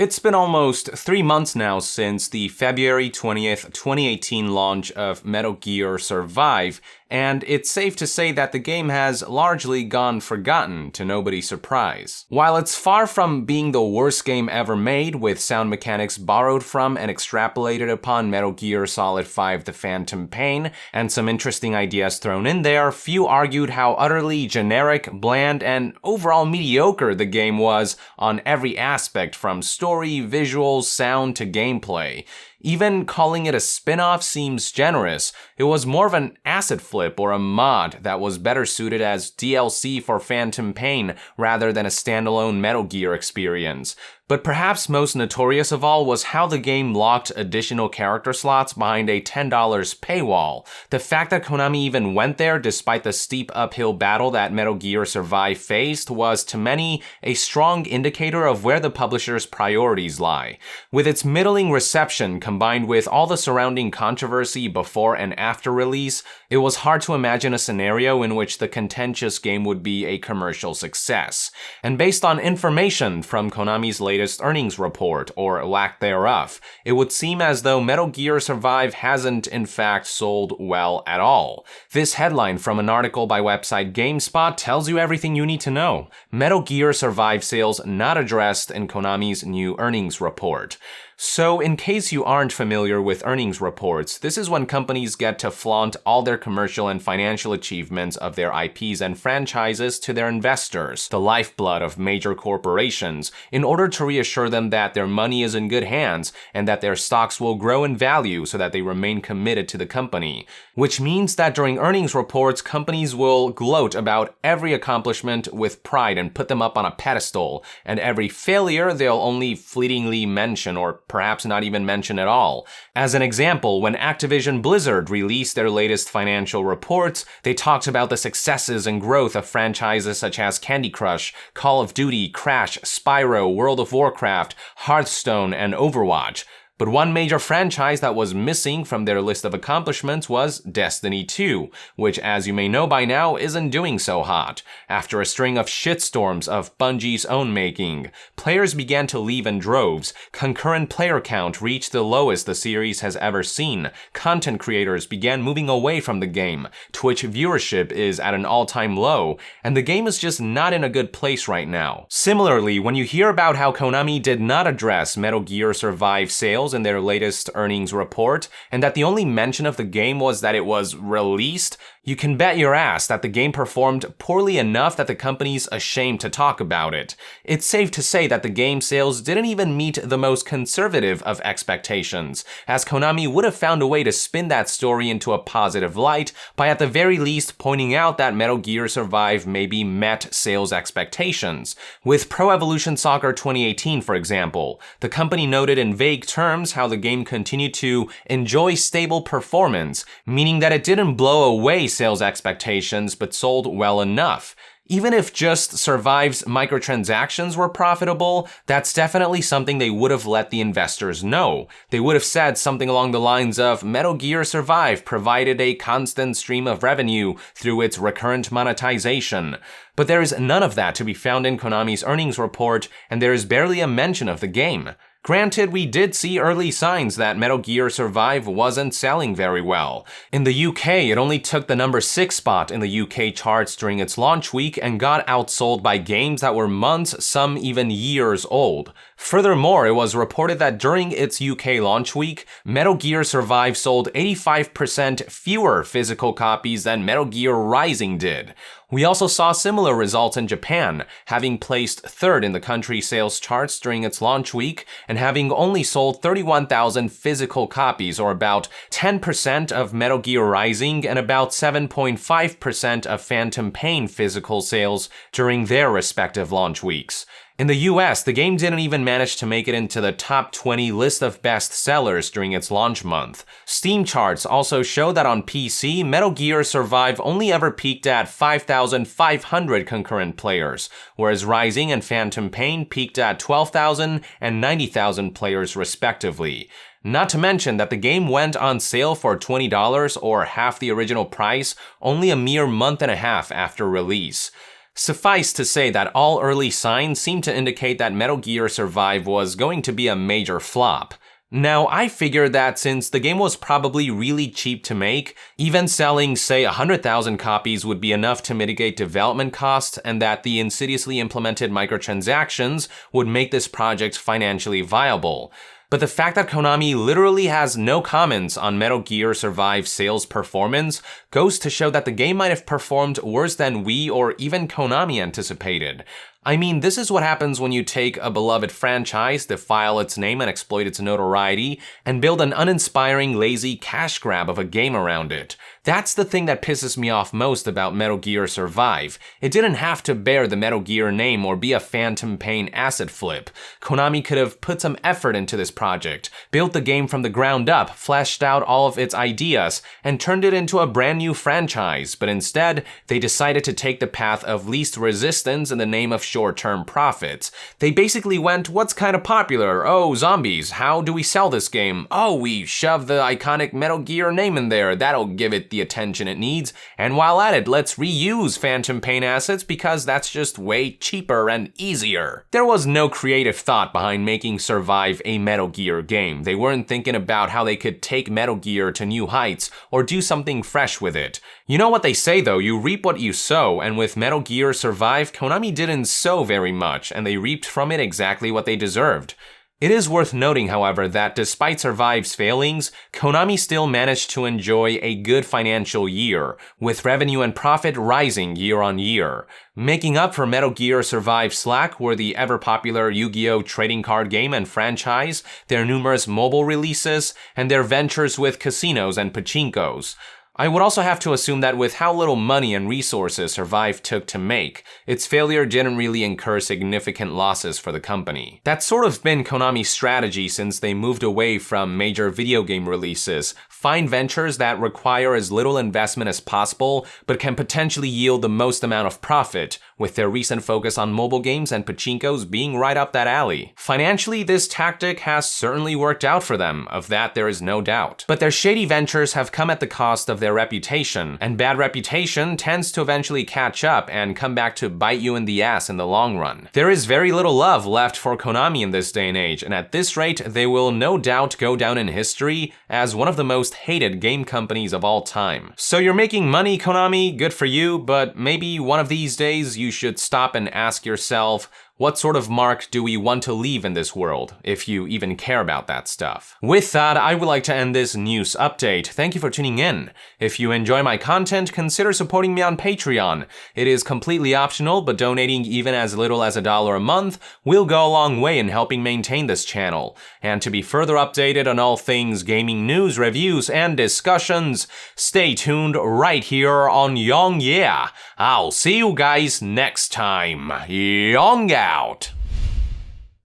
It's been almost 3 months now since the February 20th, 2018 launch of Metal Gear Survive, and it's safe to say that the game has largely gone forgotten, to nobody's surprise. While it's far from being the worst game ever made, with sound mechanics borrowed from and extrapolated upon Metal Gear Solid 5 The Phantom Pain, and some interesting ideas thrown in there, few argued how utterly generic, bland, and overall mediocre the game was on every aspect, from story, visuals, sound, to gameplay. Even calling it a spin-off seems generous. It was more of an acid flip or a mod that was better suited as DLC for Phantom Pain rather than a standalone Metal Gear experience. But perhaps most notorious of all was how the game locked additional character slots behind a $10 paywall. The fact that Konami even went there despite the steep uphill battle that Metal Gear Survive faced was to many a strong indicator of where the publisher's priorities lie. With its middling reception combined with all the surrounding controversy before and after release, it was hard to imagine a scenario in which the contentious game would be a commercial success. And based on information from Konami's latest earnings report, or lack thereof, it would seem as though Metal Gear Survive hasn't in fact sold well at all. This headline from an article by website GameSpot tells you everything you need to know. Metal Gear Survive sales not addressed in Konami's new earnings report. So, in case you aren't familiar with earnings reports, this is when companies get to flaunt all their commercial and financial achievements of their IPs and franchises to their investors, the lifeblood of major corporations, in order to reassure them that their money is in good hands and that their stocks will grow in value so that they remain committed to the company. Which means that during earnings reports, companies will gloat about every accomplishment with pride and put them up on a pedestal, and every failure they'll only fleetingly mention or perhaps not even mention at all. As an example, when Activision Blizzard released their latest financial reports, they talked about the successes and growth of franchises such as Candy Crush, Call of Duty, Crash, Spyro, World of Warcraft, Hearthstone, and Overwatch. But one major franchise that was missing from their list of accomplishments was Destiny 2, which, as you may know by now, isn't doing so hot. After a string of shitstorms of Bungie's own making, players began to leave in droves, concurrent player count reached the lowest the series has ever seen, content creators began moving away from the game, Twitch viewership is at an all-time low, and the game is just not in a good place right now. Similarly, when you hear about how Konami did not address Metal Gear Survive sales in their latest earnings report, and that the only mention of the game was that it was released, you can bet your ass that the game performed poorly enough that the company's ashamed to talk about it. It's safe to say that the game sales didn't even meet the most conservative of expectations, as Konami would have found a way to spin that story into a positive light by at the very least pointing out that Metal Gear Survive maybe met sales expectations. With Pro Evolution Soccer 2018, for example, the company noted in vague terms how the game continued to enjoy stable performance, meaning that it didn't blow away sales expectations but sold well enough. Even if just Survive's microtransactions were profitable, that's definitely something they would have let the investors know. They would have said something along the lines of Metal Gear Survive provided a constant stream of revenue through its recurrent monetization. But there is none of that to be found in Konami's earnings report, and there is barely a mention of the game. Granted, we did see early signs that Metal Gear Survive wasn't selling very well. In the UK, it only took the number 6 spot in the UK charts during its launch week and got outsold by games that were months, some even years old. Furthermore, it was reported that during its UK launch week, Metal Gear Survive sold 85% fewer physical copies than Metal Gear Rising did. We also saw similar results in Japan, having placed 3rd in the country's sales charts during its launch week and having only sold 31,000 physical copies, or about 10% of Metal Gear Rising and about 7.5% of Phantom Pain physical sales during their respective launch weeks. In the US, the game didn't even manage to make it into the top 20 list of best sellers during its launch month. Steam charts also show that on PC, Metal Gear Survive only ever peaked at 5,500 concurrent players, whereas Rising and Phantom Pain peaked at 12,000 and 90,000 players respectively. Not to mention that the game went on sale for $20 or half the original price only a mere month and a half after release. Suffice to say that all early signs seem to indicate that Metal Gear Survive was going to be a major flop. Now, I figured that since the game was probably really cheap to make, even selling, say, 100,000 copies would be enough to mitigate development costs, and that the insidiously implemented microtransactions would make this project financially viable. But the fact that Konami literally has no comments on Metal Gear Survive sales performance goes to show that the game might have performed worse than we or even Konami anticipated. I mean, this is what happens when you take a beloved franchise, defile its name and exploit its notoriety, and build an uninspiring, lazy cash grab of a game around it. That's the thing that pisses me off most about Metal Gear Survive. It didn't have to bear the Metal Gear name or be a Phantom Pain asset flip. Konami could have put some effort into this project, built the game from the ground up, fleshed out all of its ideas, and turned it into a brand new franchise, but instead, they decided to take the path of least resistance in the name of short-term profits. They basically went, what's kind of popular? Oh, zombies. How do we sell this game? Oh, we shove the iconic Metal Gear name in there. That'll give it the attention it needs. And while at it, let's reuse Phantom Pain assets because that's just way cheaper and easier. There was no creative thought behind making Survive a Metal Gear game. They weren't thinking about how they could take Metal Gear to new heights or do something fresh with it. You know what they say though, you reap what you sow, and with Metal Gear Survive, Konami didn't sow very much, and they reaped from it exactly what they deserved. It is worth noting, however, that despite Survive's failings, Konami still managed to enjoy a good financial year, with revenue and profit rising year on year. Making up for Metal Gear Survive's slack were the ever-popular Yu-Gi-Oh! Trading card game and franchise, their numerous mobile releases, and their ventures with casinos and pachinkos. I would also have to assume that with how little money and resources Survive took to make, its failure didn't really incur significant losses for the company. That's sort of been Konami's strategy since they moved away from major video game releases. Find ventures that require as little investment as possible, but can potentially yield the most amount of profit, with their recent focus on mobile games and pachinkos being right up that alley. Financially, this tactic has certainly worked out for them, of that there is no doubt. But their shady ventures have come at the cost of their reputation, and bad reputation tends to eventually catch up and come back to bite you in the ass in the long run. There is very little love left for Konami in this day and age, and at this rate, they will no doubt go down in history as one of the most hated game companies of all time. So you're making money, Konami, good for you, but maybe one of these days you should stop and ask yourself, what sort of mark do we want to leave in this world, if you even care about that stuff? With that, I would like to end this news update. Thank you for tuning in. If you enjoy my content, consider supporting me on Patreon. It is completely optional, but donating even as little as $1 a month will go a long way in helping maintain this channel. And to be further updated on all things gaming news, reviews, and discussions, stay tuned right here on Yong Yeah. I'll see you guys next time. Yong out.